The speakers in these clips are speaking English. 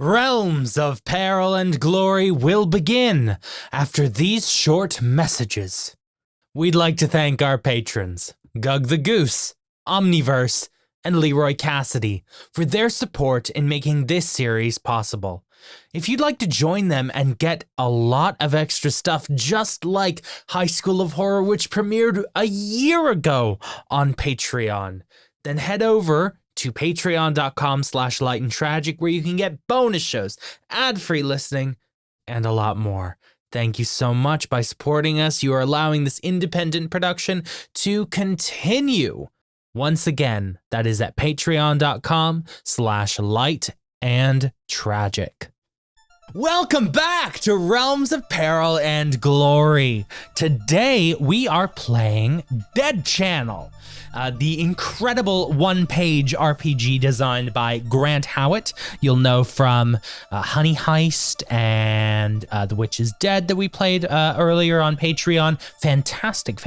Realms of Peril and Glory will begin after these short messages. We'd like to thank our patrons, Gug the Goose, Omniverse, and Leroy Cassidy, for their support in making this series possible. If you'd like to join them and get a lot of extra stuff just like High School of Horror, which premiered a year ago on Patreon, then head over to patreon.com/lightandtragic where you can get bonus shows, ad-free listening, and a lot more. Thank you so much. By supporting us, you are allowing this independent production to continue. Once again, that is at patreon.com/lightandtragic. Welcome back to Realms of Peril and Glory. Today we are playing Dead Channel, the incredible one-page RPG designed by Grant Howitt. You'll know from Honey Heist and The Witch is Dead that we played earlier on Patreon. Fantastic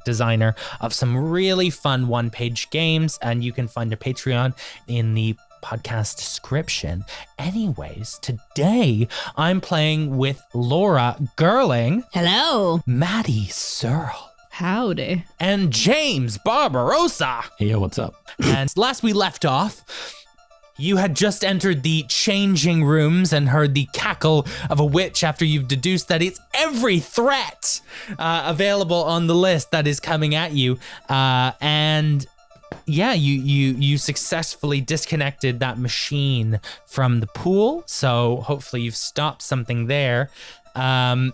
designer of some really fun one-page games, and you can find their Patreon in the podcast description. Anyways, today I'm playing with Laura Gerling. Hello. Maddy Searle. Howdy. And James Barbarossa. Hey, what's up? And last we left off, you had just entered the changing rooms and heard the cackle of a witch after you've deduced that it's every threat available on the list that is coming at you. Yeah, you successfully disconnected that machine from the pool, so hopefully you've stopped something there. And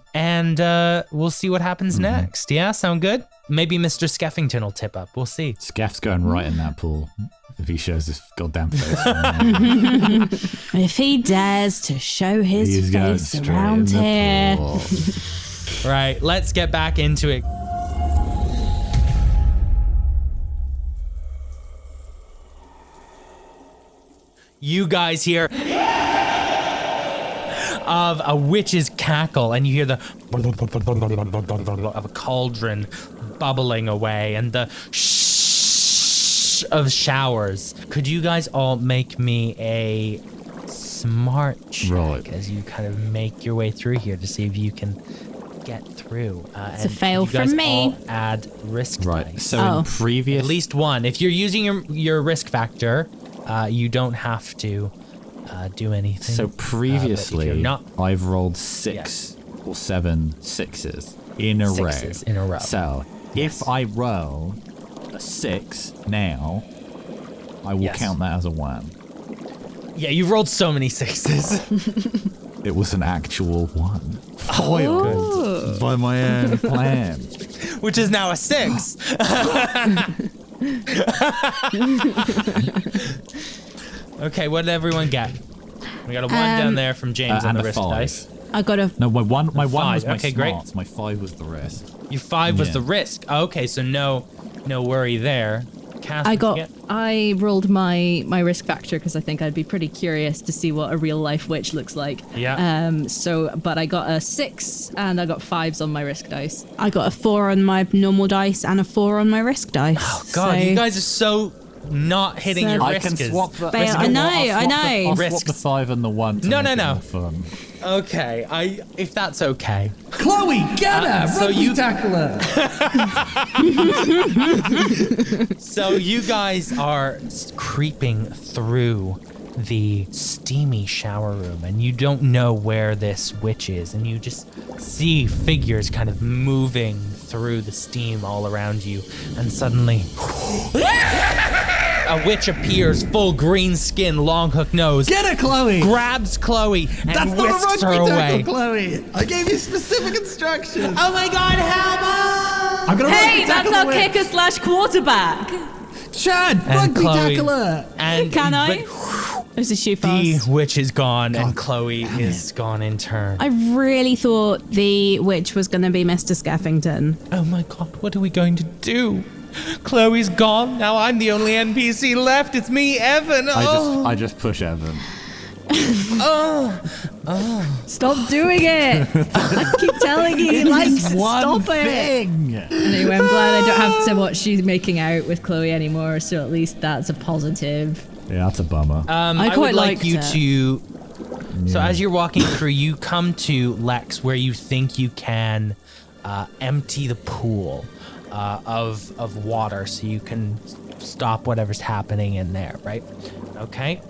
we'll see what happens next. Yeah, sound good? Maybe Mr. Skeffington will tip up. We'll see. Scaff's going right in that pool if he shows his goddamn face. If he dares to show his face around here. Right, let's get back into it. You guys hear of a witch's cackle, and you hear the of a cauldron bubbling away, and the shh of showers. Could you guys all make me a smart check as you kind of make your way through here to see if you can get through? It's a fail from me. All add risk dice. So in previous, at least one. If you're using your risk factor, you don't have to do anything. So previously, I've rolled 6 or 7 sixes in a row. So if I roll a 6 now, I will count that as a 1. Yeah, you've rolled so many 6s. It was an actual 1. Foiled by my own plan. Which is now a 6. Okay, what did everyone get? We got a 1 down there from James on the risk dice. I got a... No, my 1 was my okay, smarts. Great. My 5 was the risk. Your 5 was the risk. Okay, so no worry there. Cass, I rolled my risk factor because I think I'd be pretty curious to see what a real life witch looks like. Yeah. But I got a 6 and I got 5s on my risk dice. I got a 4 on my normal dice and a 4 on my risk dice. Oh God, you guys are so not hitting your risk. I can swap the. I know. I'll swap the 5 and the 1. No. Fun. Okay, if that's okay. Chloe, get her! So you tackle her! So you guys are creeping through the steamy shower room, and you don't know where this witch is, and you just see figures kind of moving through the steam all around you, and suddenly a witch appears, full green skin, long hook nose. Get her, Chloe! Grabs Chloe and whisks her away. Chloe! I gave you specific instructions! Oh my God, help us! I'm gonna Hey, that's our kicker/quarterback! Chad, and rugby Chloe, tackle her! And Can I? This is she fast. The witch is gone, and Chloe is gone in turn. I really thought the witch was going to be Mr. Skeffington. Oh my God, what are we going to do? Chloe's gone. Now I'm the only NPC left. It's me, Evan. I just push Evan. Stop doing it! I keep telling you, he likes it. Stop it! Anyway, I'm glad I don't have to watch you making out with Chloe anymore, so at least that's a positive. Yeah, that's a bummer. I would like you to So as you're walking through, you come to Lex, where you think you can empty the pool of water, so you can stop whatever's happening in there, right? Okay.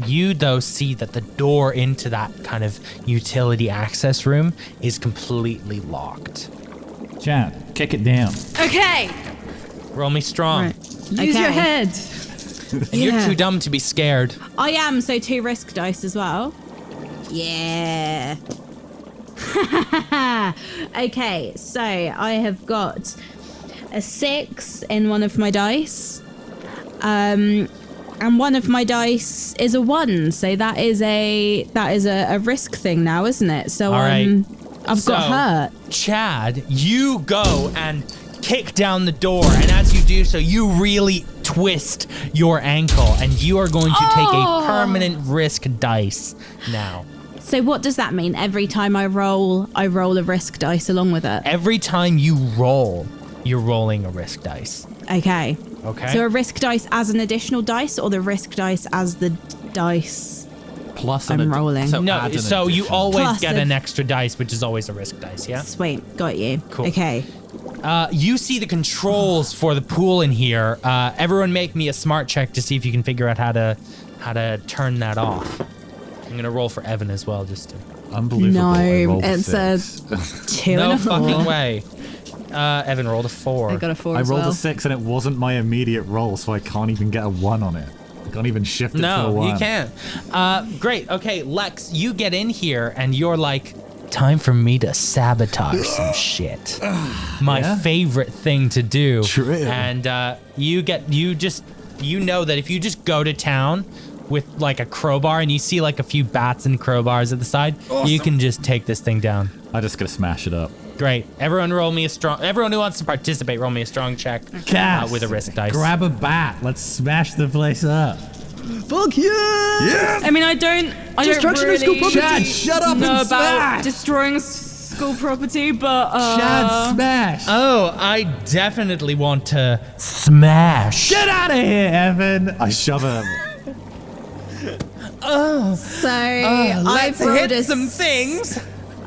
You, though, see that the door into that kind of utility access room is completely locked. Chad, kick it down. Okay. Roll me strong. Right. Use your head. And you're too dumb to be scared. I am, so 2 risk dice as well. Yeah. Okay, so I have got a 6 in one of my dice. And one of my dice is a 1, so that is a risk thing now, isn't it? So all right. I've got hurt. Chad, you go and kick down the door, and as you do so, you really twist your ankle, and you are going to take a permanent risk dice now. So what does that mean? Every time I roll a risk dice along with it? Every time you roll, you're rolling a risk dice. Okay. Okay. So a risk dice as an additional dice, or the risk dice as the dice Plus I'm rolling? So you always Plus get an extra dice, which is always a risk dice, yeah? Sweet, got you. Cool. Okay. You see the controls for the pool in here. Everyone make me a smart check to see if you can figure out how to turn that off. I'm gonna roll for Evan as well, just to... Unbelievable. I No, rolled a it's a 6. 2 No and a 4. fucking way. Evan rolled a 4. I got a 4 I as rolled well. a 6 and it wasn't my immediate roll, so I can't even get a 1 on it. I can't even shift it to a 1. No, you can't. Great. Okay, Lex, you get in here and you're like, time for me to sabotage some shit. My favorite thing to do. True. And you know that if you just go to town with like a crowbar and you see like a few bats and crowbars at the side, you can just take this thing down. I'm just gonna smash it up. Great. Everyone who wants to participate, roll me a strong check with a risk dice. Grab a bat. Let's smash the place up. Fuck yeah! Yeah! I mean, I don't Destruction of school really property! Chad, shut up know and about smash! destroying school property, but Chad, smash! Oh, I definitely want to smash. Get out of here, Evan! I shove him. So Let's I've rolled hit a some things.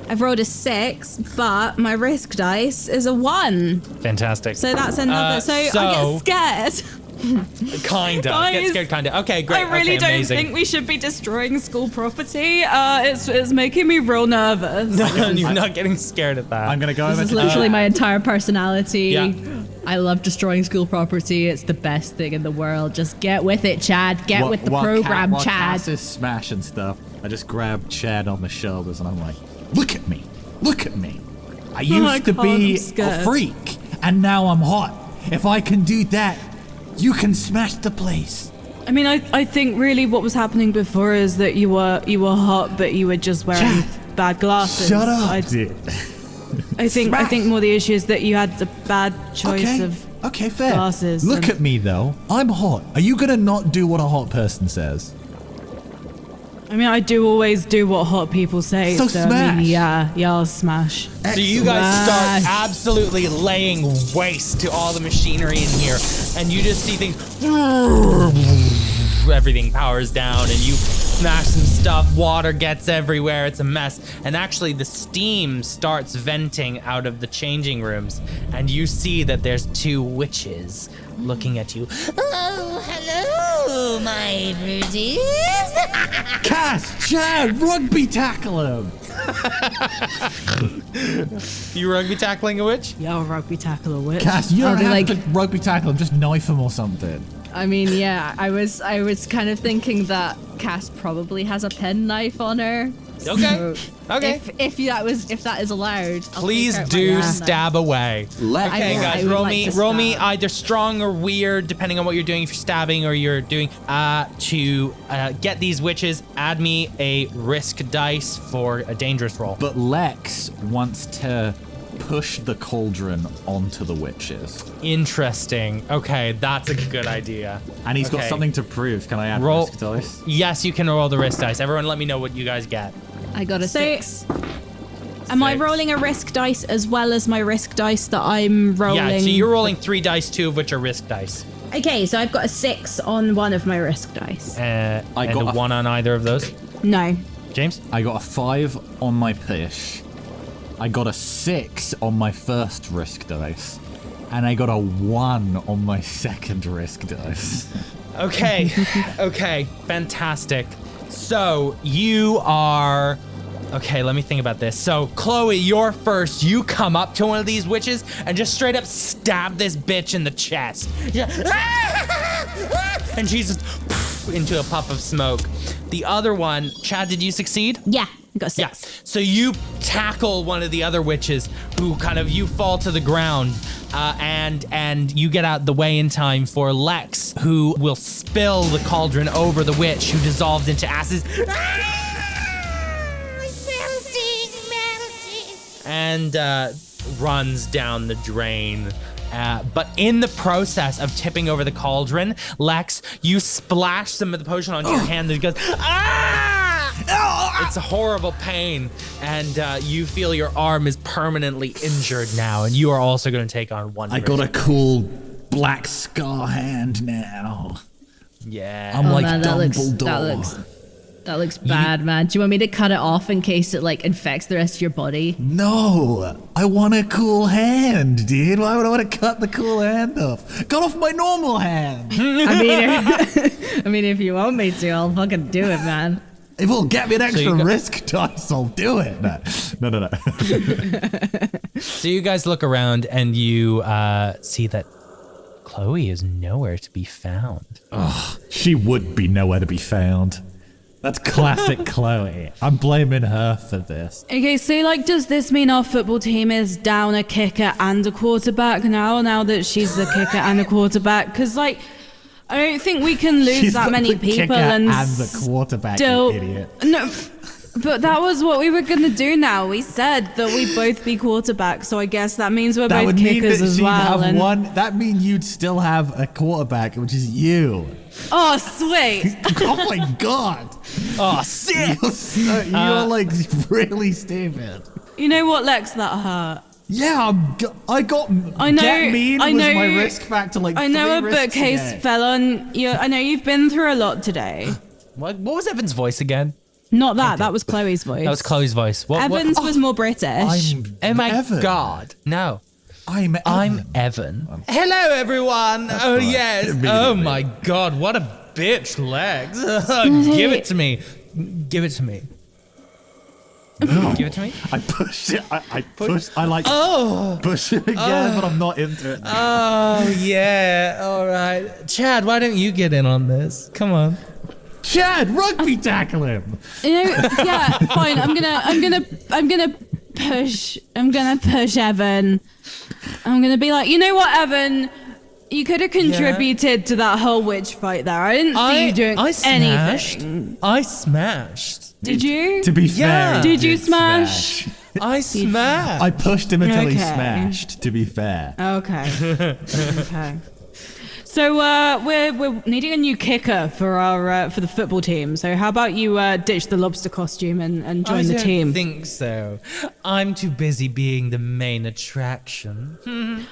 I've rolled a 6, but my risk dice is a 1. Fantastic. So that's another. So I get scared. Kinda. Guys, Get scared, kinda. Okay, great. I really okay, don't amazing. think we should be destroying school property. It's making me real nervous. You're not getting scared at that. I'm gonna go over This is to literally my entire personality. Yeah. I love destroying school property. It's the best thing in the world. Just get with it, Chad. Get with the program, while Chad. Cass is smashing stuff, I just grab Chad on the shoulders and I'm like, look at me. Look at me. I used to be a freak, and now I'm hot. If I can do that, you can smash the place. I mean, I think really what was happening before is that you were hot, but you were just wearing bad glasses. Shut up, dude. I think more the issue is that you had the bad choice of fair. glasses. Look at me though. I'm hot. Are you gonna not do what a hot person says? I mean, I do always do what hot people say. So I mean, smash. yeah, I'll smash. So you guys start absolutely laying waste to all the machinery in here, and you just see things. Everything powers down, and you smash some stuff. Water gets everywhere. It's a mess. And actually, the steam starts venting out of the changing rooms, and you see that there's 2 witches looking at you. Oh, hello, my pretties. Cass, Chad, rugby tackle him. You rugby tackling a witch? Yeah, I'll rugby tackle a witch. Cass, you don't they have like- to rugby tackle him. Just knife him or something. I mean, yeah, I was kind of thinking that Cass probably has a penknife on her. Okay. So Okay. If that is allowed, I'll Please take out my do penknife. stab away. Okay, I guys, would roll like me to roll me stab. either strong or weird, depending on what you're doing. If you're stabbing or you're doing to get these witches, add me a risk dice for a dangerous roll. But Lex wants to push the cauldron onto the witches. Interesting. Okay, that's a good idea. And he's got Okay. something to prove. Can I add Roll. risk dice? Yes, you can roll the risk dice. Everyone, let me know what you guys get. I got a So- 6. Am I 6. rolling a risk dice as well as my risk dice that I'm rolling? Yeah, so you're rolling 3 dice, 2 of which are risk dice. Okay, so I've got a 6 on one of my risk dice. I got a 1 on either of those. No. James? I got a 5 on my push. I got a 6 on my first risk dice. And I got a 1 on my second risk dice. Okay. Okay. Fantastic. So you are... Okay, let me think about this. So, Chloe, you're first. You come up to one of these witches and just straight up stab this bitch in the chest. And she's just into a puff of smoke. The other one, Chad, did you succeed? Yeah, I got a 6. Yeah. So you tackle one of the other witches who you fall to the ground and you get out the way in time for Lex, who will spill the cauldron over the witch who dissolves into ashes. And runs down the drain. But in the process of tipping over the cauldron, Lex, you splash some of the potion onto your hand and it goes, ah! It's a horrible pain. And you feel your arm is permanently injured now. And you are also going to take on 1 I got a cool black scar hand now. Yeah. I'm like man, Dumbledore. That looks bad, man. Do you want me to cut it off in case it like infects the rest of your body? No, I want a cool hand, dude. Why would I want to cut the cool hand off? Cut off my normal hand. I mean, if you want me to, I'll fucking do it, man. If it'll get me an extra risk dice, I'll do it. No. So you guys look around and you see that Chloe is nowhere to be found. Oh, she would be nowhere to be found. That's classic Chloe. I'm blaming her for this. Okay, so like, does this mean our football team is down a kicker and a quarterback now that she's the kicker and a quarterback? Because like, I don't think we can lose She's that many the people kicker and the quarterback, still, you idiot. No, but that was what we were gonna do. Now we said that we'd both be quarterbacks, so I guess that means we're That both would mean kickers that as she'd well. have one. That means you'd still have a quarterback, which is you. Oh, sweet! Oh my god. Oh, sick! You're like really stupid. You know what, Lex? That hurt. Yeah, I got. I know. Get mean I was know. my risk factor. Like I know a 3 risks bookcase today. fell on you. I know you've been through a lot today. What was Evan's voice again? Not that. That was Chloe's voice. That was Chloe's voice. Evan's was more British. Oh my Evan. God. No. I'm Evan. Hello, everyone. Oh, right. yes. Immediately. Oh, my God. What a bitch, Legs. Give it to me. Give it to me. No. Give it to me. I pushed it. I pushed. I like push it again, but I'm not into it. Oh, yeah. All right. Chad, why don't you get in on this? Come on. Chad, rugby tackle him. You know, yeah, fine. I'm gonna push Evan. I'm gonna be like, you know what, Evan? You could have contributed to that whole witch fight there. I didn't see you doing anything. I smashed. Did you? To be fair, Did you smash? I smashed. I pushed him until he Okay. smashed. To be fair. Okay. Okay. So we're needing a new kicker for our for the football team. So how about you ditch the lobster costume and join the team? I don't think so. I'm too busy being the main attraction.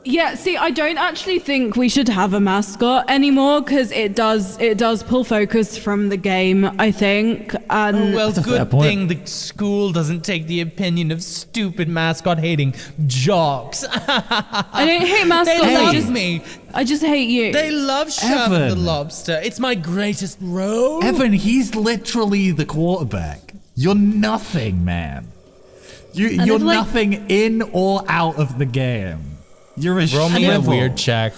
Yeah, see, I don't actually think we should have a mascot anymore because it does pull focus from the game, I think. And Well, That's a fair good point. thing the school doesn't take the opinion of stupid mascot-hating jocks. I don't hate mascots. They I love I just hate you. They love Shove the Evan. Lobster. It's my greatest role. Evan, he's literally the quarterback. You're nothing, man. You're then, like- nothing in or out of the game. You're a Roll me a shrivel. weird check.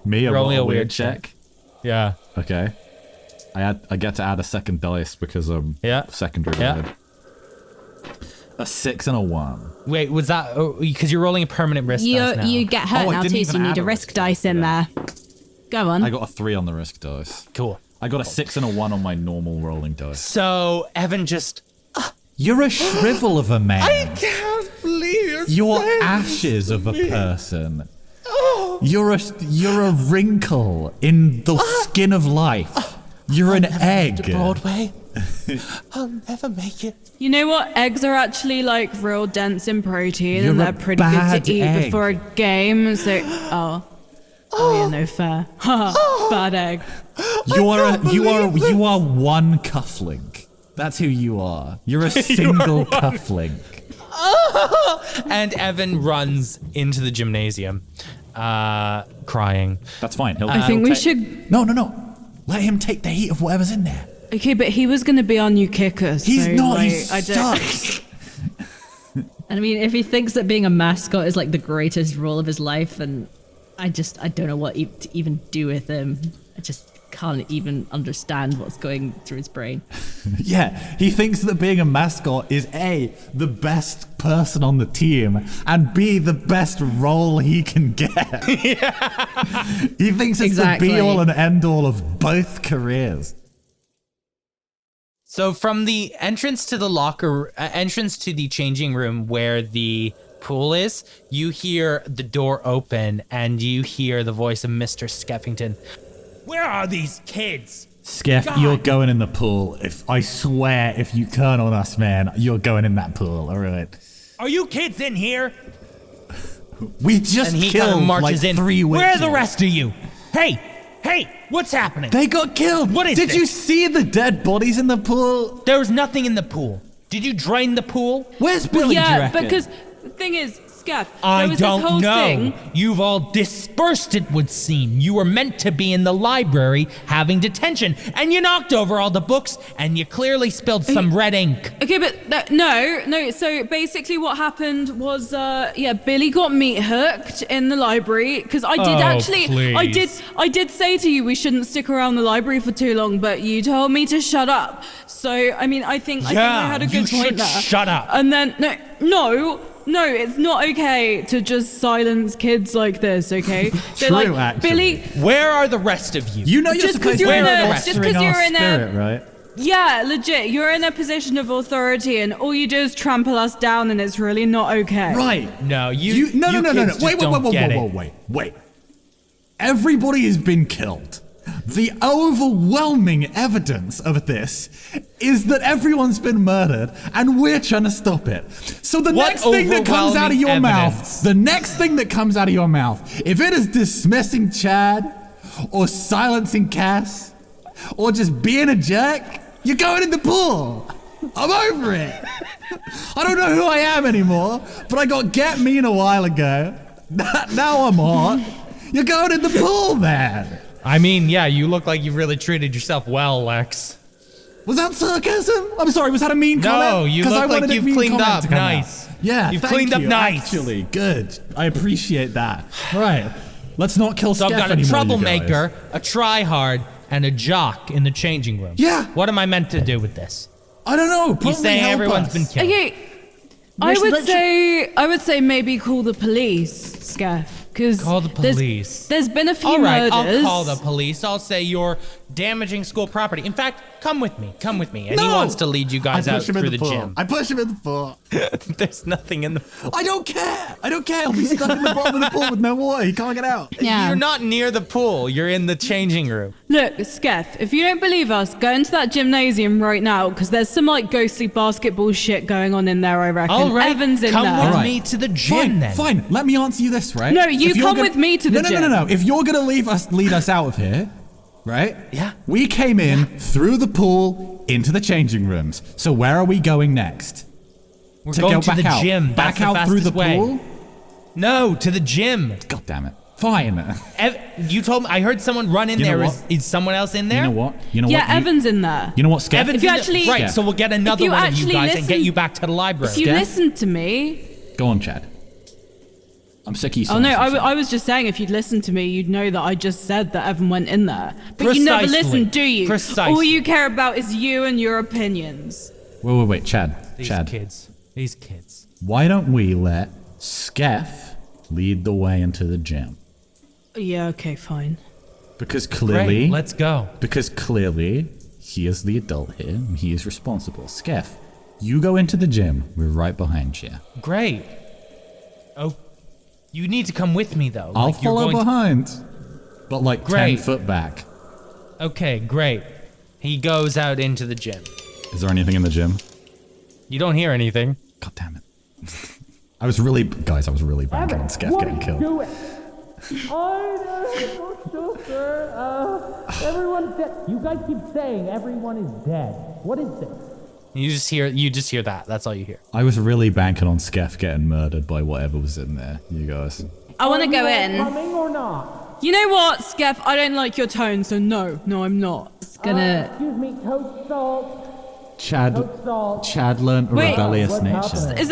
Me Roll me a weird weird check. check. Yeah. Okay. I get to add a second dice because I'm Yeah. secondary. Yeah. related. A 6 and a 1. Wait, was that because you're rolling a permanent risk dice now? You get hurt Oh, I now didn't too, so you even need add a a risk risk dice in there. Go on. I got a 3 on the risk dice. Cool. I got a 6 and a 1 on my normal rolling dice. So Evan just. You're a shrivel of a man. I can't believe You're ashes of a person. You're a wrinkle in the skin of life. You're an egg. To Broadway. I'll never make it. You know what? Eggs are actually like real dense in protein, You're and a they're pretty good bad to eat egg. before a game. So, Oh yeah, no fair. Bad egg. You are one cufflink. That's who you are. You're a single cufflink. And Evan runs into the gymnasium, crying. That's fine. I think we should. No. Let him take the heat of whatever's in there. Okay, but he was going to be our new kicker. He's so, not. Like, He's stuck. I mean, if he thinks that being a mascot is like the greatest role of his life, and I don't know what to even do with him. I just can't even understand what's going through his brain. Yeah, he thinks that being a mascot is A, the best person on the team, and B, the best role he can get. He thinks it's the be-all and end-all of both careers. So from the entrance to the changing room where the pool is, you hear the door open and you hear the voice of Mr. Skeffington. Where are these kids? Skeff, you're going in the pool. I swear, if you turn on us, man, you're going in that pool, all right? Are you kids in here? We just killed like 3 witches. Where are the rest of you? Hey, what's happening? They got killed. What is Did this? you see the dead bodies in the pool? There was nothing in the pool. Did you drain the pool? Where's Billy, do you reckon? because the thing is, Scaff, I there was this whole don't know. thing. You've all dispersed, it would seem. You were meant to be in the library having detention, and you knocked over all the books, and you clearly spilled some red ink. Okay, but no. So basically, what happened was, Billy got meat hooked in the library because I did please. I did say to you we shouldn't stick around the library for too long, but you told me to shut up. So I mean, I think I had a good point there. Shut up. And then no, it's not okay to just silence kids like this, okay? So True, actually. Billy, Where are the rest of you? You know you're Just 'cause supposed to you're be in a- fostering just 'cause our you're in a- spirit, right? yeah, legit, you're in a position of authority and all you do is trample us down and it's really not okay. Right. No, No. you kids just don't get it. Wait. Everybody has been killed. The overwhelming evidence of this is that everyone's been murdered and we're trying to stop it. So the What next thing that comes out of your evidence? mouth, if it is dismissing Chad or silencing Cass or just being a jerk, you're going in the pool. I'm over it. I don't know who I am anymore, but I got get mean a while ago. Now I'm hot. You're going in the pool, man. I mean, yeah, you look like you've really treated yourself well, Lex. Was that sarcasm? I'm sorry, was that a mean comment? No, you 'Cause I look like wanted a you've mean cleaned comment up to come out. nice. Yeah, You've thank cleaned up you, nice. Actually, good. I appreciate that. Right, let's not kill So I've Steph got a anymore, you troublemaker, guys. a try-hard, and a jock in the changing room. Yeah. What am I meant to do with this? I don't know. He's saying help everyone's us. been killed. Okay, I would say maybe call the police, Scaff. Call the police. There's been a few All right, murders. I'll call the police. I'll say you're damaging school property. In fact, come with me. And he No! wants to lead you guys I out push him in through the the pool. gym. I push him in the pool. There's nothing in the pool. I don't care. I'll be stuck in the bottom of the pool with no water. He can't get out. Yeah. You're not near the pool. You're in the changing room. Look, Skeff, if you don't believe us, go into that gymnasium right now because there's some like ghostly basketball shit going on in there, I reckon. All right, Evan's in come there. with All right. me to the gym then. Fine. Let me answer you this, right? No, you If you're come with me to the No. gym. If you're gonna lead us out of here, right? Yeah. We came in through the pool into the changing rooms. So where are we going next? We're going to the out. gym. Back That's the out through the fastest way. pool? No, to the gym. God damn it. Fine. You told me. I heard someone run in You know there. what? Is someone else in there? You know what? Yeah, Evan's in there. You know what, Skeff? Evan's If you in the- actually- right. So we'll get another you one of you actually guys and get listen- you back to the library. If you Skeff? listen to me. Go on, Chad. I'm sick of you Oh no, silencing I was just saying if you'd listened to me, you'd know that I just said that Evan went in there. But you never Precisely. listen, do you? Precisely. All you care about is you and your opinions. Wait, Chad. These Chad. kids. These kids. Why don't we let Skeff lead the way into the gym? Yeah, okay, fine. Because clearly, Great, let's go. Because clearly, he is the adult here and he is responsible. Skeff, you go into the gym. We're right behind you. Great. Oh, you need to come with me though. I'll Like, you're follow going to- behind, but like 10 Great. foot back. Okay, great. He goes out into the gym. Is there anything in the gym? You don't hear anything. God damn it. I was really banking on Skeff getting killed. Everyone's dead. You guys keep saying everyone is dead. What is this? You just hear that. That's all you hear. I was really banking on Skeff getting murdered by whatever was in there, you guys. I want to go in. Coming or not? You know what, Skeff? I don't like your tone, so no, I'm not. It's gonna. Excuse me, Coach Salt. Chad learned a rebellious nature. Is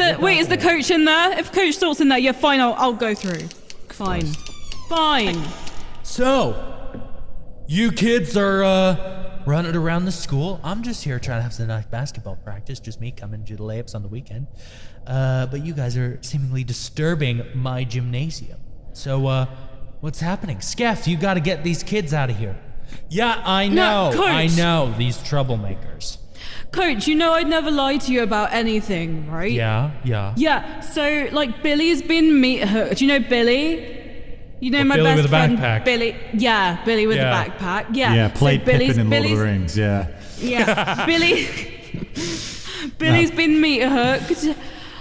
the coach in there? If Coach Salt's in there, yeah, fine, I'll go through. Fine. So, you kids are running around the school. I'm just here trying to have some nice basketball practice. Just me coming to the layups on the weekend. But you guys are seemingly disturbing my gymnasium. So, what's happening? Skeff, you got to get these kids out of here. Yeah, I know. No, Coach. I know these troublemakers. Coach, you know I'd never lie to you about anything, right? Yeah. Yeah, so, like, Billy's been meat hooked. Do you know Billy? You know my Billy best with the friend, backpack. Billy. Yeah, Billy with Yeah. the backpack. Yeah. Yeah, played so Pippin in Lord of the Rings, yeah. Yeah, Billy's been meat hooked.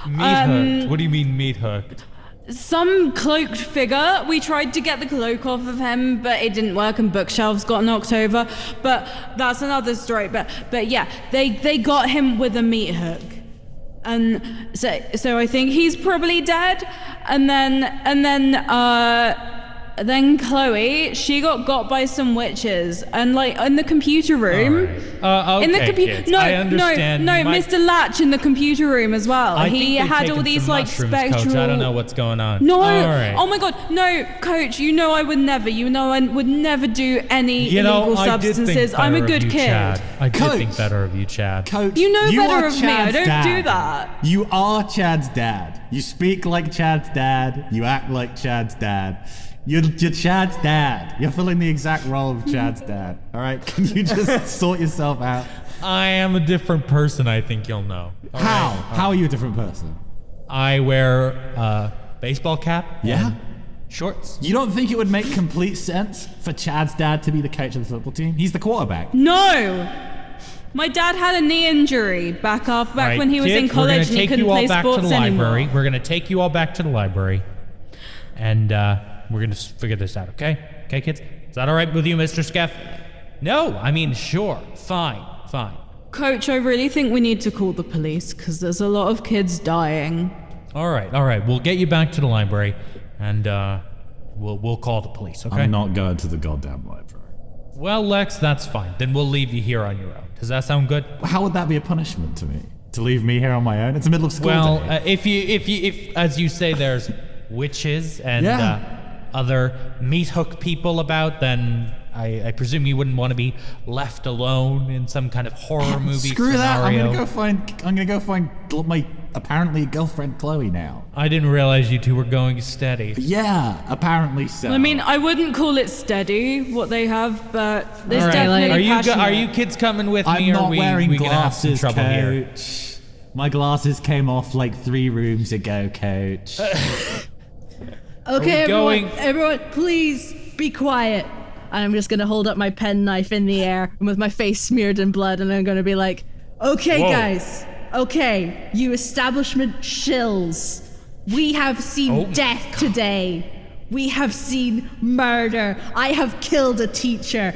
Meat hooked? What do you mean meat hooked? Some cloaked figure. We tried to get the cloak off of him, but it didn't work, and bookshelves got knocked over. But that's another story. But yeah, they got him with a meat hook, and so I think he's probably dead. And then Chloe, she got by some witches, and like in the computer room. Okay, in the kids, I understand. No, Mr. Latch in the computer room as well. I He think they've had all taken these some like mushrooms, spectral. Coach. I don't know what's going on. No, All right. oh my God, no, Coach. You know I would never. You know I would never do any illegal I did think substances. I'm a better of good you, kid. Chad. I did Coach. think better of you, Chad. Coach, You know better are of me. I Chad's don't dad. do that. You are Chad's dad. You speak like Chad's dad. You act like Chad's dad. You're Chad's dad. You're filling the exact role of Chad's dad. All right? Can you just sort yourself out? I am a different person, I think you'll know. All How? right? How are you a different person? I wear a baseball cap Yeah? and shorts. You don't think it would make complete sense for Chad's dad to be the coach of the football team? He's the quarterback. No. My dad had a knee injury back All right, when he was kids, in college and he couldn't play sports We're going to take you all back to the library. anymore. We're going to take you all back to the library. And we're going to figure this out, okay? Okay, kids? Is that all right with you, Mr. Skeff? No, I mean, sure. Fine. Coach, I really think we need to call the police because there's a lot of kids dying. All right. We'll get you back to the library, and we'll call the police, okay? I'm not going to the goddamn library. Well, Lex, that's fine. Then we'll leave you here on your own. Does that sound good? How would that be a punishment to me? To leave me here on my own? It's the middle of school Well, day. if as you say, there's witches and other meat hook people about, then I presume you wouldn't want to be left alone in some kind of horror movie Screw that! I'm scenario. gonna go find my apparently girlfriend Chloe now. I didn't realize you two were going steady. Yeah, apparently so. I mean, I wouldn't call it steady what they have, but there's All right. definitely Are passionate. you kids coming with I'm me, or not are wearing we gonna have some glasses, trouble here? Coach. My glasses came off like 3 rooms ago, Coach. Okay, going- everyone, please be quiet. And I'm just gonna hold up my penknife in the air and with my face smeared in blood, and I'm gonna be like, okay, Whoa. guys, okay, you establishment shills. We have seen death today. We have seen murder. I have killed a teacher.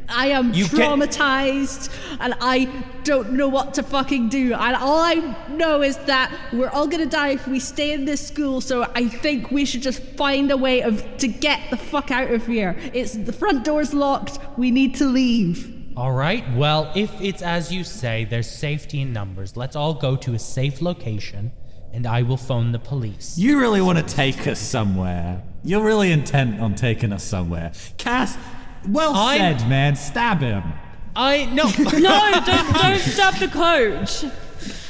I am traumatized and I don't know what to fucking do. And all I know is that we're all gonna die if we stay in this school, so I think we should just find a way to get the fuck out of here. The front door's locked. We need to leave. All right. Well, if it's as you say, there's safety in numbers. Let's all go to a safe location, and I will phone the police. You really want to take us somewhere. You're really intent on taking us somewhere. Cass, said, man. Stab him. No, don't stab the coach.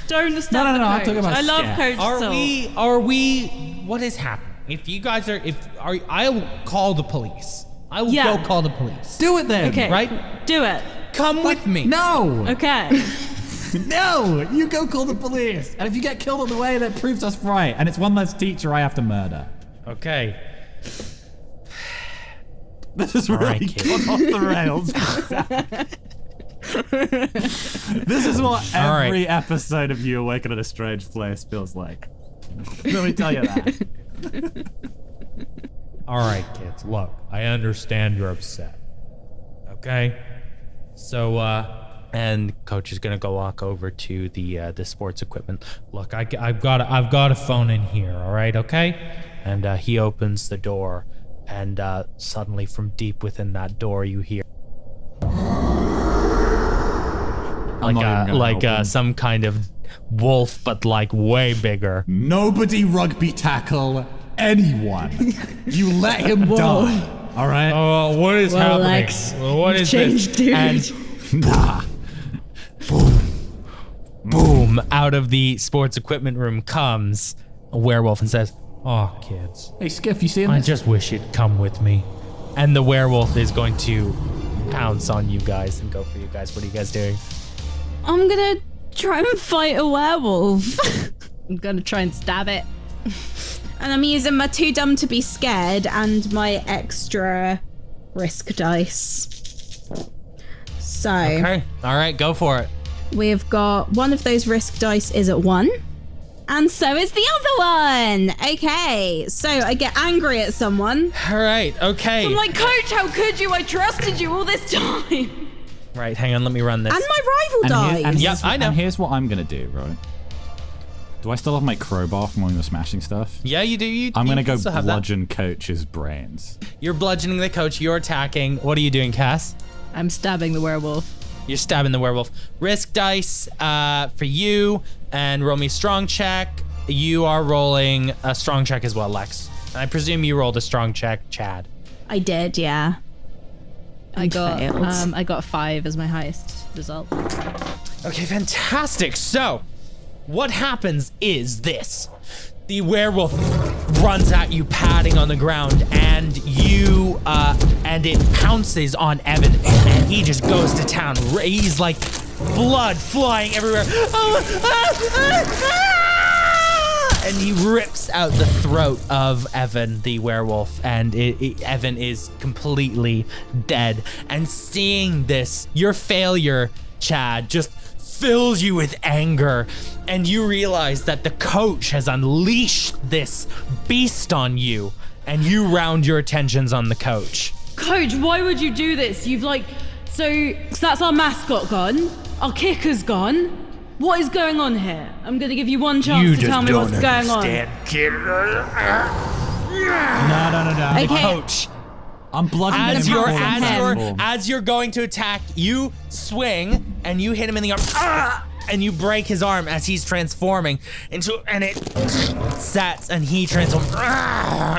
Don't stab the coach. I'm talking about I love Skeff. Coach Searle. Are we? What is happening? If you guys I will call the police. I will go call the police. Do it then. Okay, Right? do it. Come with me. No. Okay. No. You go call the police. And if you get killed on the way, that proves us right. And it's one less teacher I have to murder. Okay. This is All really right, kid. gone off the rails. This is what every episode of You Awaken at a Strange Place feels like. Let me tell you that. All right, kids, look, I understand you're upset. Okay? So, and coach is gonna go walk over to the sports equipment. Look, I've got a phone in here, all right, okay? And he opens the door, and suddenly from deep within that door you hear some kind of wolf, but like way bigger. Nobody rugby tackle anyone. You let him die. All right. Oh, what is happening? Lex, What is changed, this? dude. And boom, boom! Out of the sports equipment room comes a werewolf and says, "Oh, kids, Hey, Skiff, you seeing I this? just wish you'd come with me." And the werewolf is going to pounce on you guys and go for you guys. What are you guys doing? I'm gonna try and fight a werewolf. I'm gonna try and stab it. And I'm using my too dumb to be scared and my extra risk dice. So Okay, all right, go for it. we've got one of those risk dice is at 1. And so is the other one. Okay, so I get angry at someone. All right, okay. I'm like, Coach, how could you? I trusted you all this time. Right, hang on, let me run this. And my rival dies. Yeah, I know. And here's what I'm gonna do, right? Do I still have my crowbar from when we were smashing stuff? Yeah, you do. I'm gonna go still have that. bludgeon Coach's brains. You're bludgeoning the coach. You're attacking. What are you doing, Cass? I'm stabbing the werewolf. You're stabbing the werewolf. Risk dice for you, and roll me a strong check. You are rolling a strong check as well, Lex. And I presume you rolled a strong check, Chad. I did, yeah. I got failed. I got 5 as my highest result. Okay, fantastic. So, what happens is this. The werewolf runs at you, patting on the ground, and you, and it pounces on Evan, and he just goes to town. He's like blood flying everywhere. And he rips out the throat of Evan, the werewolf, and Evan is completely dead. And seeing this, your failure, Chad, just fills you with anger, and you realize that the coach has unleashed this beast on you, and you round your attentions on the coach. Coach, why would you do this? So that's our mascot gone. Our kicker's gone. What is going on here? I'm gonna give you one chance to tell me what's going on. Kid. No. Okay. Coach, I'm bludgeoning him. as you're going to attack, you swing and you hit him in the arm, and you break his arm as he's transforming into, and it sets, and he transforms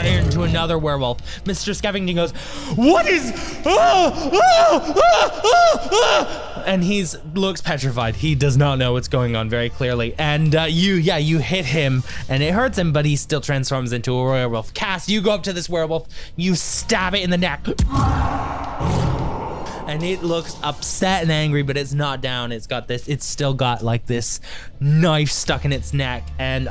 into another werewolf. Mr. Skeffington goes, "What is?" And he's looks petrified. He does not know what's going on very clearly. And you hit him, and it hurts him, but he still transforms into a werewolf. Cass, you go up to this werewolf, you stab it in the neck. And it looks upset and angry, but it's not down. It's still got like this knife stuck in its neck. And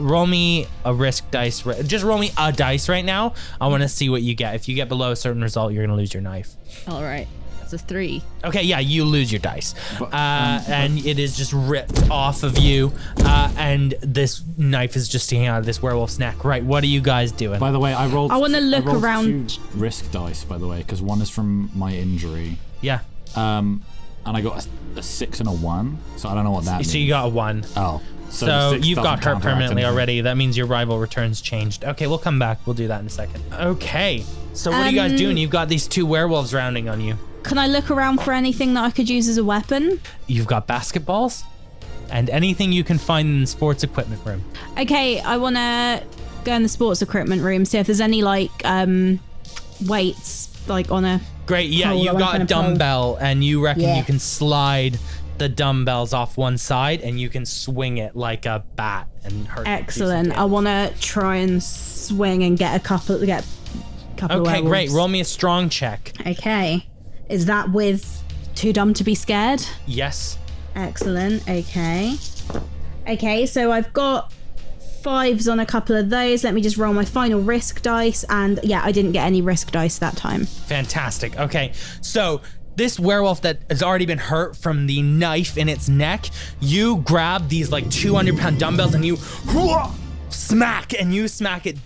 roll me a risk dice. Just roll me a dice right now. I want to see what you get. If you get below a certain result, you're gonna lose your knife. All right. That's a 3. Okay, yeah, you lose your dice. And it is just ripped off of you. And this knife is just sticking out of this werewolf's neck. Right, what are you guys doing? By the way, I rolled. I wanna look around. 2 risk dice, by the way, because one is from my injury. Yeah. And I got a 6 and a 1, so I don't know what that means. So you got a 1. Oh. So the 6 you've got doesn't hurt counteract permanently anything. already. That means your rival returns changed. Okay, we'll come back. We'll do that in a second. Okay. So what are you guys doing? You've got these 2 werewolves rounding on you. Can I look around for anything that I could use as a weapon? You've got basketballs and anything you can find in the sports equipment room. Okay, I want to go in the sports equipment room, see if there's any like weights like on a Great, yeah, pole you've that got I'm a gonna pull. dumbbell and you reckon Yeah. you can slide the dumbbells off one side and you can swing it like a bat and hurt. Excellent. I want to try and swing and get a couple of Okay, werewolves. great. Roll me a strong check. Okay. Is that with too dumb to be scared? Yes. Excellent. Okay. Okay, so I've got 5s on a couple of those. Let me just roll my final risk dice. And yeah, I didn't get any risk dice that time. Fantastic. Okay, so this werewolf that has already been hurt from the knife in its neck, you grab these like 200-pound dumbbells and you smack it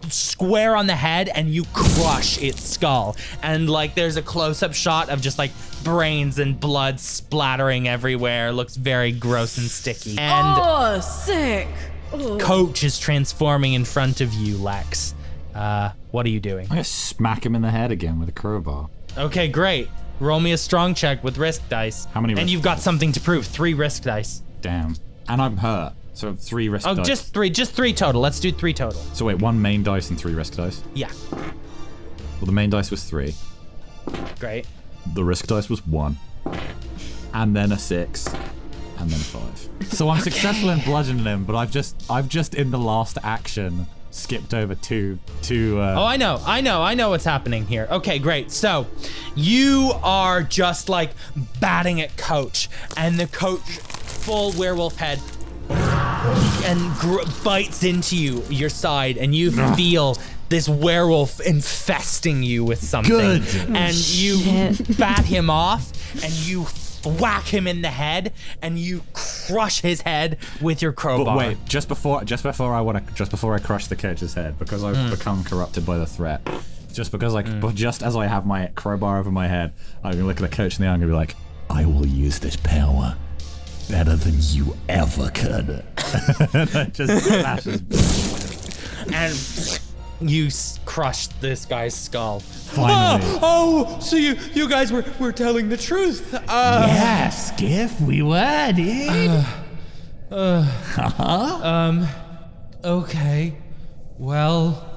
square on the head and you crush its skull. And like there's a close-up shot of just like brains and blood splattering everywhere. Looks very gross and sticky. And sick. Coach is transforming in front of you, Lex. What are you doing? I'm gonna smack him in the head again with a crowbar. Okay, great. Roll me a strong check with risk dice. How many risk And you've got dice? something to prove. 3 risk dice. Damn. And I'm hurt. So 3 risk dice. Just three total. Let's do 3 total. So wait, 1 main dice and 3 risk dice? Yeah. Well, the main dice was 3. Great. The risk dice was 1. And then a 6. And then 5. So I'm successful in bludgeoning him, but I've just in the last action skipped over two. Oh, I know what's happening here. Okay, great. So you are just like batting at Coach, and the Coach full werewolf head and bites into your side, and you feel this werewolf infesting you with something. Good. And you bat him off, and you whack him in the head, and you crush his head with your crowbar. But wait, just before I crush the Coach's head, because I've become corrupted by the threat. Just because but just as I have my crowbar over my head, I'm gonna look at the Coach in the eye and be like, I will use this power better than you ever could. And I just smashes. And you crushed this guy's skull. Finally. So you guys were telling the truth. Yeah, Skiff, we were, dude. Okay. Well,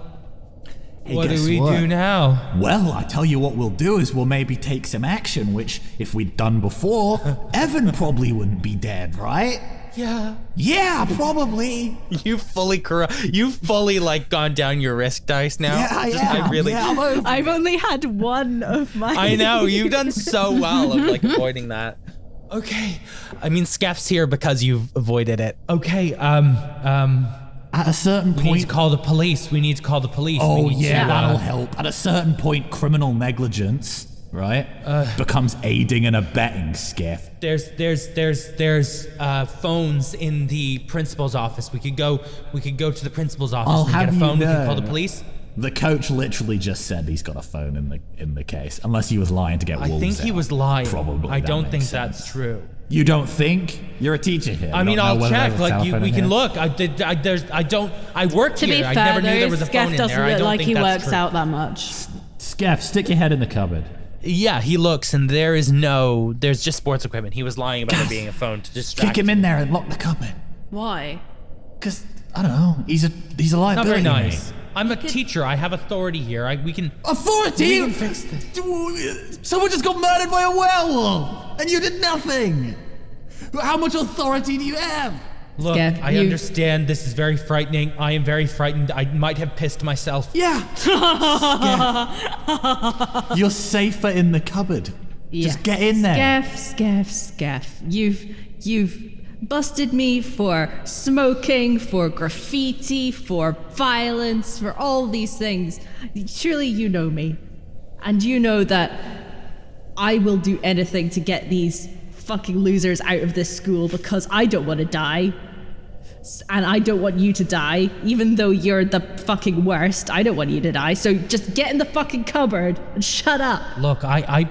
Hey, what guess do we what? do now? Well, I tell you what we'll do is we'll maybe take some action, which, if we'd done before, Evan probably wouldn't be dead, right? Yeah. Yeah, probably. You fully like gone down your risk dice now. Yeah, I've only had one of my. I know, you've done so well of like avoiding that. Okay. I mean, Skeff's here because you've avoided it. Okay, At a certain we need point... to call the police. Oh, yeah, that'll help. At a certain point, criminal negligence, right, becomes aiding and abetting, Skiff. There's phones in the principal's office. We could go to the principal's office and get a phone. We can call the police. The Coach literally just said he's got a phone in the case, unless he was lying to get wolves I think he out. was lying. Probably. I that don't makes think sense. that's true. You don't think? You're a teacher here. I mean, I'll check. Like, we can look. I worked To here. be I fair, never knew there was a Skeff phone in doesn't there. I look don't like think he that's works true. out that much. Skeff, stick your head in the cupboard. Yeah, he looks, and there's just sports equipment. He was lying about there being a phone to distract. Kick him in there and lock the cupboard. Why? Because, I don't know, he's a Not liability. very nice. mate. I'm a teacher. I have authority here. We can Authority? We can fix this. Someone just got murdered by a werewolf, and you did nothing. How much authority do you have? Look, Skeff, I understand this is very frightening. I am very frightened. I might have pissed myself. Yeah. You're safer in the cupboard. Just get in there. Skeff. You've busted me for smoking, for graffiti, for violence, for all these things. Surely you know me. And you know that I will do anything to get these fucking losers out of this school because I don't want to die. And I don't want you to die, even though you're the fucking worst. I don't want you to die. So just get in the fucking cupboard and shut up. Look, I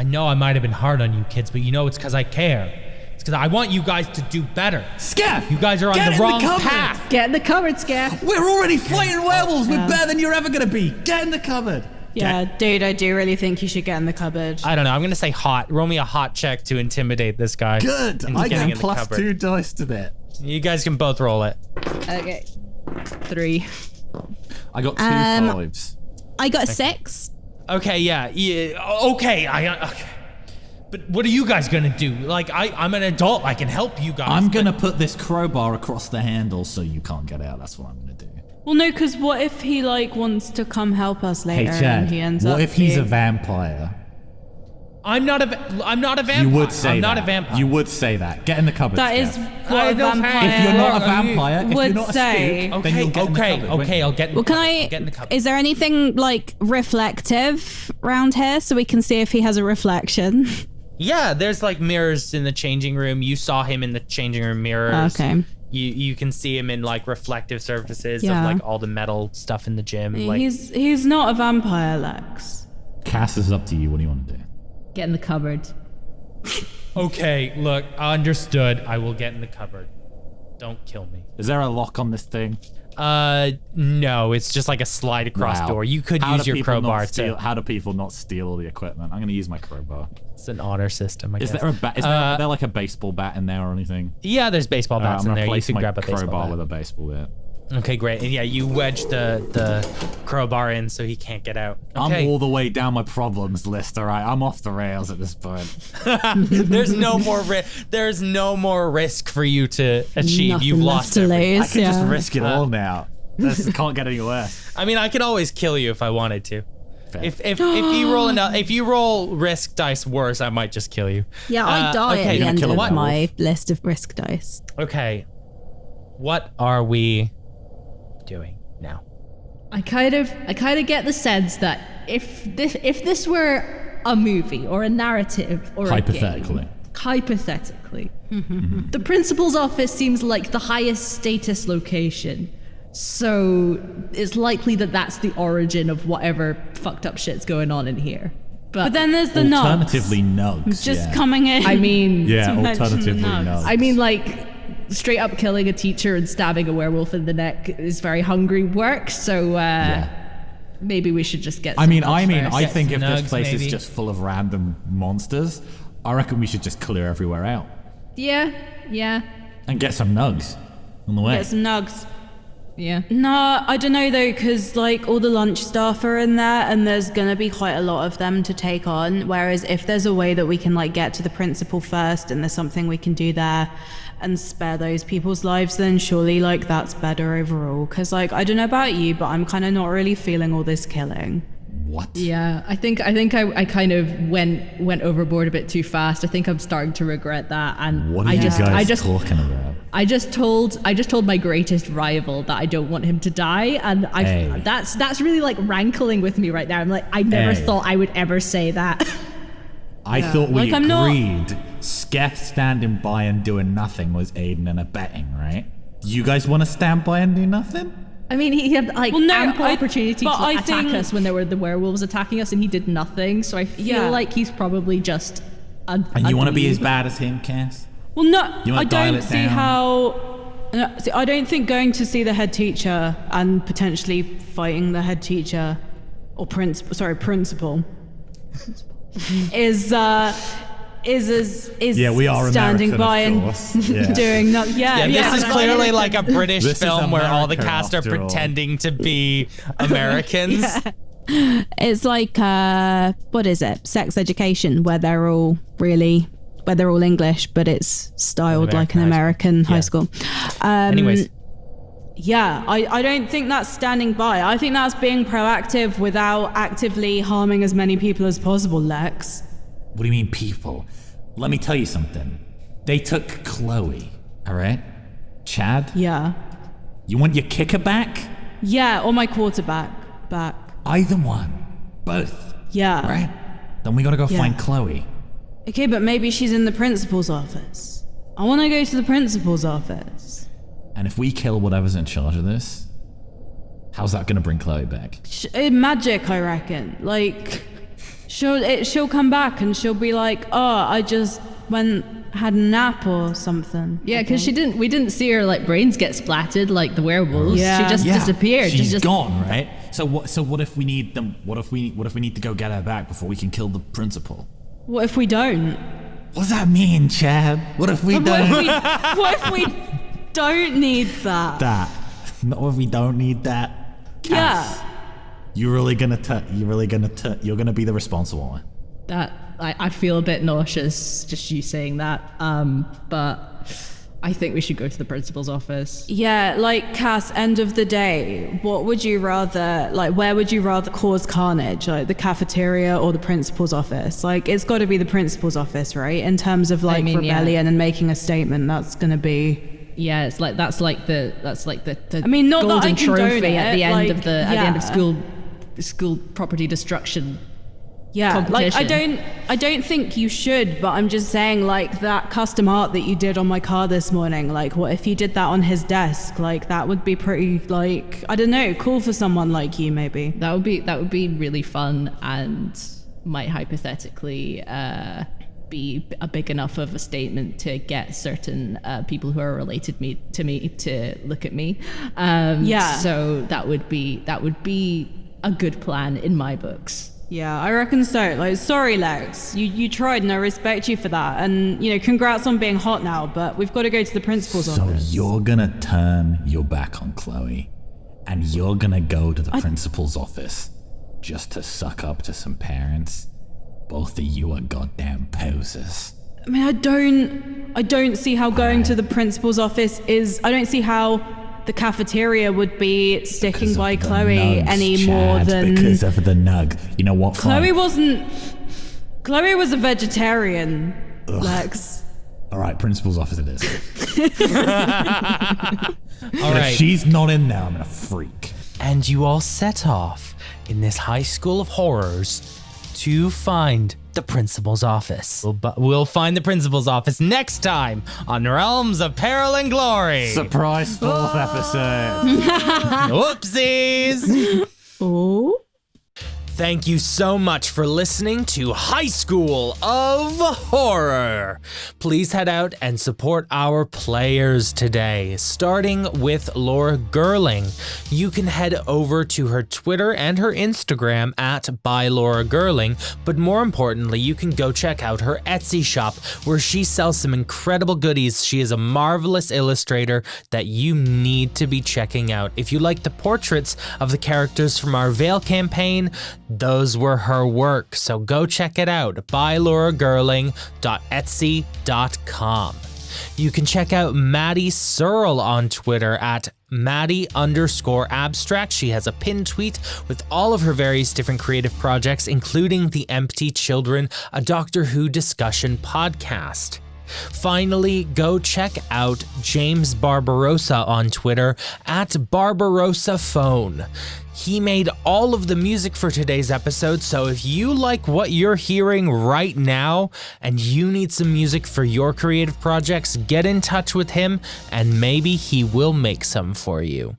know I might have been hard on you kids, but you know it's because I care. It's because I want you guys to do better. Skeff! You guys are on the wrong path. Get in the cupboard, Skeff. We're already fighting werewolves. We're better than you're ever going to be. Get in the cupboard. Yeah, dude, I do really think you should get in the cupboard. I don't know. I'm going to say hot. Roll me a hot check to intimidate this guy. Good. into I getting get in the cupboard. +2 dice to that. You guys can both roll it. Okay. 3. I got 2 5s. I got 6. Okay, yeah. Okay, okay. But what are you guys gonna do? Like, I'm an adult. I can help you guys. I'm going to put this crowbar across the handle so you can't get out. That's what I'm going to do. Well, no, because what if he wants to come help us Hey, later Chad, and he ends up what if he's a being- vampire? I'm not a vampire. You would say I'm that. not a vampire. You would say that. Get in the cupboard. That is Skeff. what I a don't have- vampire If you're not a Are you- vampire, if would you're not a say- spook, then you'll get in the cupboard. Okay, I'll get in Well, the can cupboard. I? Get in the cupboard. Is there anything like reflective around here so we can see if he has a reflection? Yeah, there's like mirrors in the changing room. You saw him in the changing room mirrors. Okay. You can see him in like reflective surfaces of like all the metal stuff in the gym. Like He's not a vampire, Lex. Cass, is up to you. What do you want to do? Get in the cupboard. Okay, look, understood. I will get in the cupboard. Don't kill me. Is there a lock on this thing? No, it's just like a slide across door. You could use your crowbar to. How do people not steal all the equipment? I'm gonna use my crowbar. It's an honor system, I guess. Is there a bat? Is there like a baseball bat in there or anything? Yeah, there's baseball bats in there. You can grab a baseball crowbar bat with a baseball bat. Okay, great. And yeah, you wedge the crowbar in so he can't get out. Okay. I'm all the way down my problems list, all right? I'm off the rails at this point. There's no more risk for you to achieve. Nothing You've left lost to everything. lose. I can just risk it all now. This can't get any worse. I mean, I could always kill you if I wanted to. Fair. If you roll risk dice worse, I might just kill you. Yeah, I die okay, at the end of what? my list of risk dice. Okay. What are we doing now? I kind of get the sense that if this were a movie or a narrative or Hypothetically. hypothetically, the principal's office seems like the highest status location. So it's likely that that's the origin of whatever fucked up shit's going on in here. But then there's the nugs. Alternatively, nugs. Just coming in. I mean, Yeah, to mention alternatively, the nugs. nugs. I mean, like, straight up killing a teacher and stabbing a werewolf in the neck is very hungry work. So maybe we should just get. I first. think if nugs, this place maybe. is just full of random monsters, I reckon we should just clear everywhere out Yeah. and get some nugs on the way. Get some nugs. Yeah. No, I don't know though, because like all the lunch staff are in there and there's gonna be quite a lot of them to take on. Whereas if there's a way that we can like get to the principal first and there's something we can do there and spare those people's lives, then surely like that's better overall. Because like, I don't know about you, but I'm kind of not really feeling all this killing. What? Yeah, I think I kind of went overboard a bit too fast. I think I'm starting to regret that. And What are you guys talking about? I just told my greatest rival that I don't want him to die, and Hey. that's really like rankling with me right now. I'm like, I never Hey. thought I would ever say that. I thought we Like, I'm not- agreed Sketh standing by and doing nothing was aiding and abetting, right? You guys want to stand by and do nothing? I mean, he had like Well, no, ample opportunity to but I attack think- us when there were the werewolves attacking us, and he did nothing. So I feel Yeah. like he's probably just. And you want to be as bad as him, Cass? Well, no, You wanna I dial don't it see down? how. No, see, I don't think going to see the head teacher and potentially fighting the head teacher or principal is Yeah, we are standing American, by of and course. Yeah. doing nothing. Yeah, this is clearly like a British This is film where all the America, cast are after all. pretending to be Americans. It's like what is it? Sex education, where they're all English, but it's styled like an American high school. Anyways, Yeah, I don't think that's standing by. I think that's being proactive without actively harming as many people as possible, Lex. What do you mean, people? Let me tell you something. They took Chloe, all right? Chad, Yeah. you want your kicker back? Yeah, or my quarterback back. Either one. Both. Yeah. Right? Then we gotta go Yeah. find Chloe. Okay, but maybe she's in the principal's office. I want to go to the principal's office. And if we kill whatever's in charge of this, how's that gonna bring Chloe back? Magic, I reckon. Like, she'll come back and she'll be like, oh, I just had a nap or something. Yeah, because we didn't see her like brains get splattered like the werewolves. Yeah. She just disappeared. She's She just gone, right? So what if we need them? What if we need to go get her back before we can kill the principal? What if we don't? What does that mean, Chad? What if we don't? What if we don't need that? That. Not if we don't need that. Cass, you're gonna be the responsible one. that I feel a bit nauseous just you saying that. But I think we should go to the principal's office. Yeah, like Cass, end of the day, what would you rather, like, where would you rather cause carnage? Like the cafeteria or the principal's office? Like, it's got to be the principal's office, right? In terms of like rebellion and making a statement, that's going to be. Yeah, it's like that's like the I mean, not that golden I condone trophy at the it, end like, of the at the end of yeah. school property destruction Yeah, like competition. I don't think you should, but I'm just saying, like, that custom art that you did on my car this morning, like, what if you did that on his desk? Like, that would be pretty, like, I don't know, cool for someone like you, maybe. That would be really fun and might hypothetically be a big enough of a statement to get certain people who are related to me to look at me. So that would be a good plan in my books. Yeah, I reckon so. Like, sorry, Lex. You tried, and I respect you for that. And, you know, congrats on being hot now, but we've got to go to the principal's office. So you're gonna turn your back on Chloe, and you're gonna go to the principal's office just to suck up to some parents? Both of you are goddamn posers. I mean, I don't see how going to the principal's office is... I don't see how the cafeteria would be sticking by Chloe any more than... Because of the nug. You know what? Chloe was a vegetarian, Lex. All right, principal's office it is. All right. If she's not in there, I'm gonna freak. And you all set off in this high school of horrors to find the principal's office. We'll find the principal's office next time on Realms of Peril and Glory. Surprise 4th episode. Whoopsies. Oh. Thank you so much for listening to High School of Horror. Please head out and support our players today, starting with Laura Gerling. You can head over to her Twitter and her Instagram at @byLauraGerling, but more importantly, you can go check out her Etsy shop where she sells some incredible goodies. She is a marvelous illustrator that you need to be checking out. If you like the portraits of the characters from our Veil campaign, those were her work, so go check it out, bylauragirling.etsy.com. You can check out Maddy Searle on Twitter at Maddy_abstract. She has a pinned tweet with all of her various different creative projects, including The Empty Children, a Doctor Who discussion podcast. Finally, go check out James Barbarossa on Twitter at BarbarossaPhone. He made all of the music for today's episode, so if you like what you're hearing right now and you need some music for your creative projects, get in touch with him and maybe he will make some for you.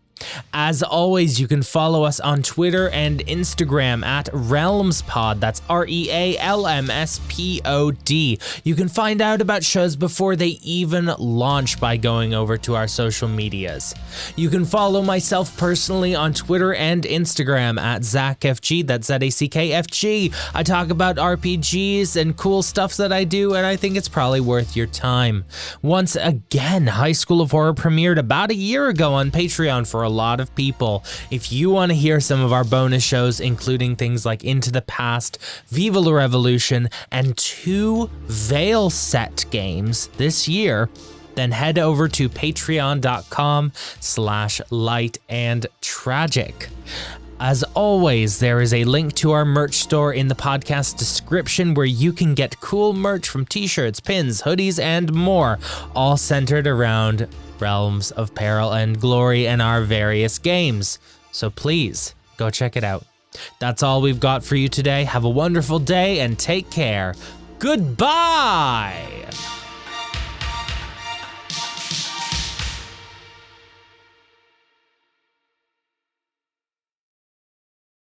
As always, you can follow us on Twitter and Instagram at RealmsPod. That's RealmsPod. You can find out about shows before they even launch by going over to our social medias. You can follow myself personally on Twitter and Instagram at ZachFG. That's ZACKFG. I talk about RPGs and cool stuff that I do, and I think it's probably worth your time. Once again, High School of Horror premiered about a year ago on Patreon for a lot of people. If you want to hear some of our bonus shows, including things like Into the Past, Viva la Revolution, and 2 Veil set games this year, then head over to patreon.com/lightandtragic. As always, there is a link to our merch store in the podcast description where you can get cool merch from t-shirts, pins, hoodies, and more, all centered around Realms of Peril and Glory and our various games. So please, go check it out. That's all we've got for you today. Have a wonderful day and take care. Goodbye!